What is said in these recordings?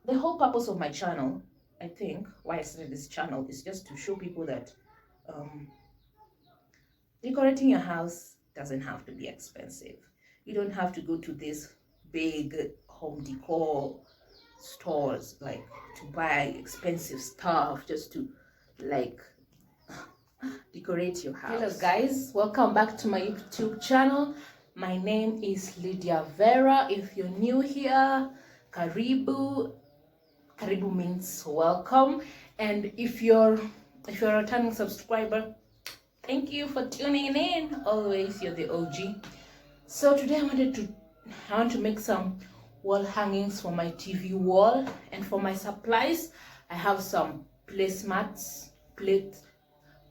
the whole purpose of my channel, I think, why I started this channel is just to show people that um, decorating your house doesn't have to be expensive. You don't have to go to this big home decor stores like to buy expensive stuff just to like decorate your house. Hello guys, welcome back to my YouTube channel. My name is Lydia Vera. If you're new here, karibu. Karibu means welcome, and if you're a returning subscriber, thank you for tuning in. Always, you're the OG. So today I want to make some wall hangings for my TV wall, and for my supplies I have some placemats.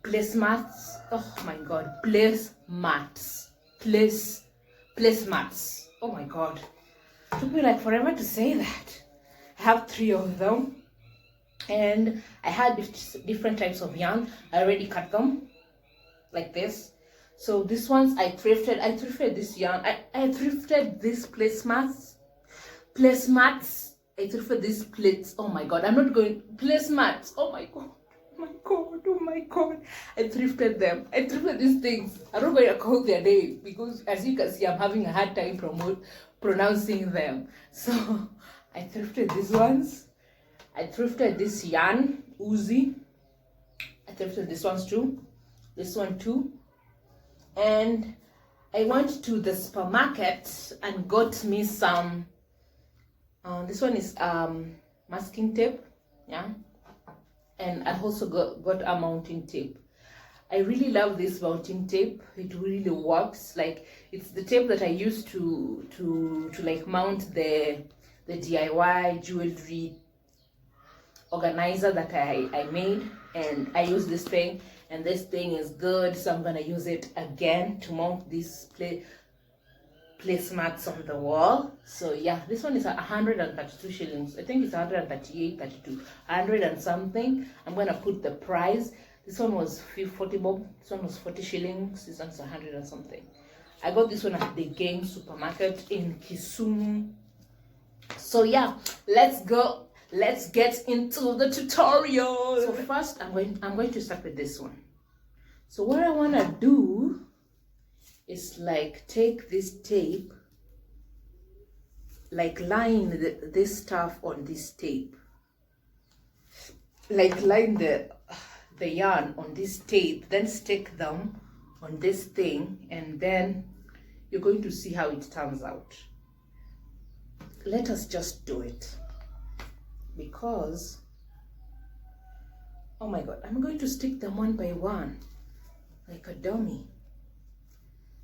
Placemats. Oh my god, placemats. Placemats. Oh my god. It took me like forever to say that. I have 3 of them, and I had different types of yarn. I already cut them like this. So these ones I thrifted. I thrifted this yarn. I thrifted these placemats. I thrifted these plates. Oh my god, I'm not going placemats. Oh my god. Oh my god, I thrifted them. I thrifted these things. I'm not going to call their name because, as you can see, I'm having a hard time pronouncing them. So I thrifted these ones. I thrifted this yarn, Uzi. I thrifted this ones too. This one too. And I went to the supermarket and got me some. This one is masking tape, yeah. And I also got a mounting tape. I really love this mounting tape. It really works. Like, it's the tape that I use to like mount the DIY jewelry organizer that I made, and I use this thing, and this thing is good, so I'm gonna use it again to mount these placemats on the wall. So yeah, this one is 132 shillings. I think it's 138, 32, 100 and something. I'm gonna put the price. This one was 40 bob. This one was 40 shillings. This one's 100 and something. I got this one at the Game supermarket in Kisumu. So yeah, let's go. Let's get into the tutorial. So first, I'm going to start with this one. So what I wanna do is like take this tape, like line this stuff on this tape, like line the yarn on this tape, then stick them on this thing, and then you're going to see how it turns out. Let us just do it, because oh my god, I'm going to stick them one by one like a dummy.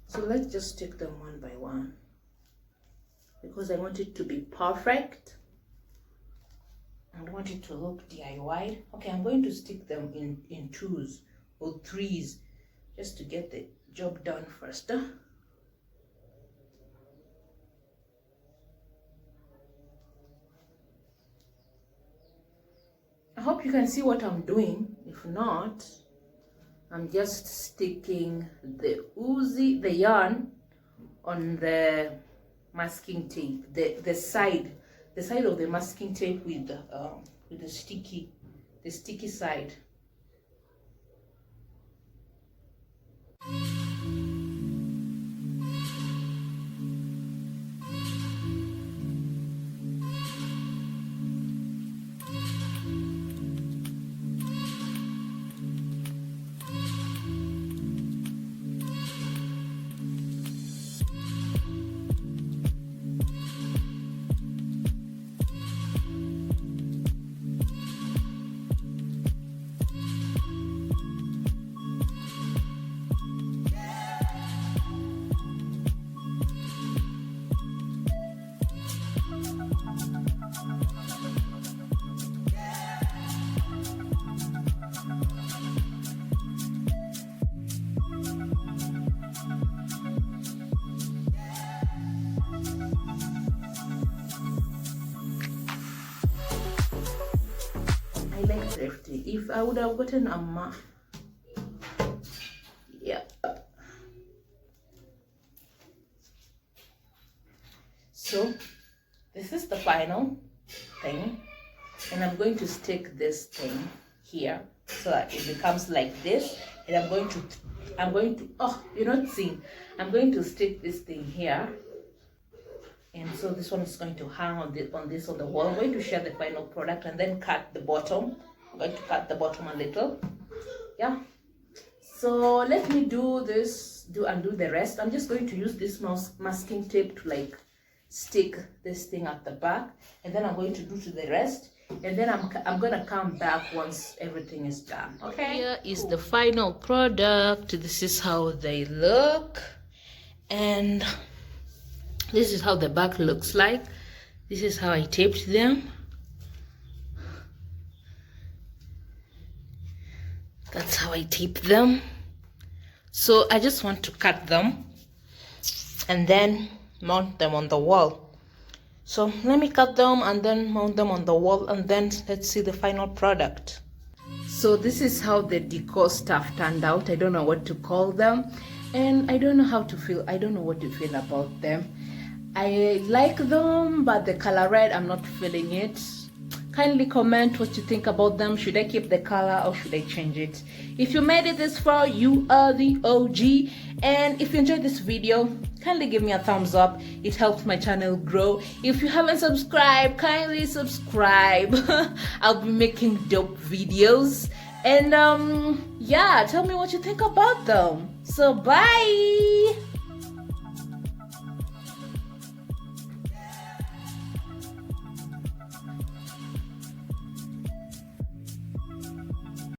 So let's just stick them one by one, because I want it to be perfect. I want it to look DIY. Okay, I'm going to stick them in 2s or 3s just to get the job done first. I hope you can see what I'm doing. If not, I'm just sticking the yarn on the masking tape, the side of the masking tape with the sticky side. I like thrifted. If I would have gotten a yeah. So this is the final thing. and I'm going to stick this thing here so that it becomes like this. And I'm going to, oh, you're not seeing. I'm going to stick this thing here. And so this one is going to hang on the wall. I'm going to share the final product and then cut the bottom. I'm going to cut the bottom a little. Yeah. So let me do undo the rest. I'm just going to use this masking tape to like stick this thing at the back, and then I'm going to do to the rest, and then I'm gonna come back once everything is done. Okay. Here is the final product. This is how they look, and this is how the back looks like. This is how I taped them. That's how I tape them. So I just want to cut them and then mount them on the wall. So let me cut them and then mount them on the wall, and then let's see the final product. So this is how the decor stuff turned out. I don't know what to call them, and I don't know how to feel. I don't know what to feel about them. I like them, but the color red, I'm not feeling it. Kindly comment what you think about them. Should I keep the color or should I change it? If you made it this far, you are the OG. And if you enjoyed this video, kindly give me a thumbs up. It helps my channel grow. If you haven't subscribed, kindly subscribe. I'll be making dope videos. And yeah, tell me what you think about them. So bye.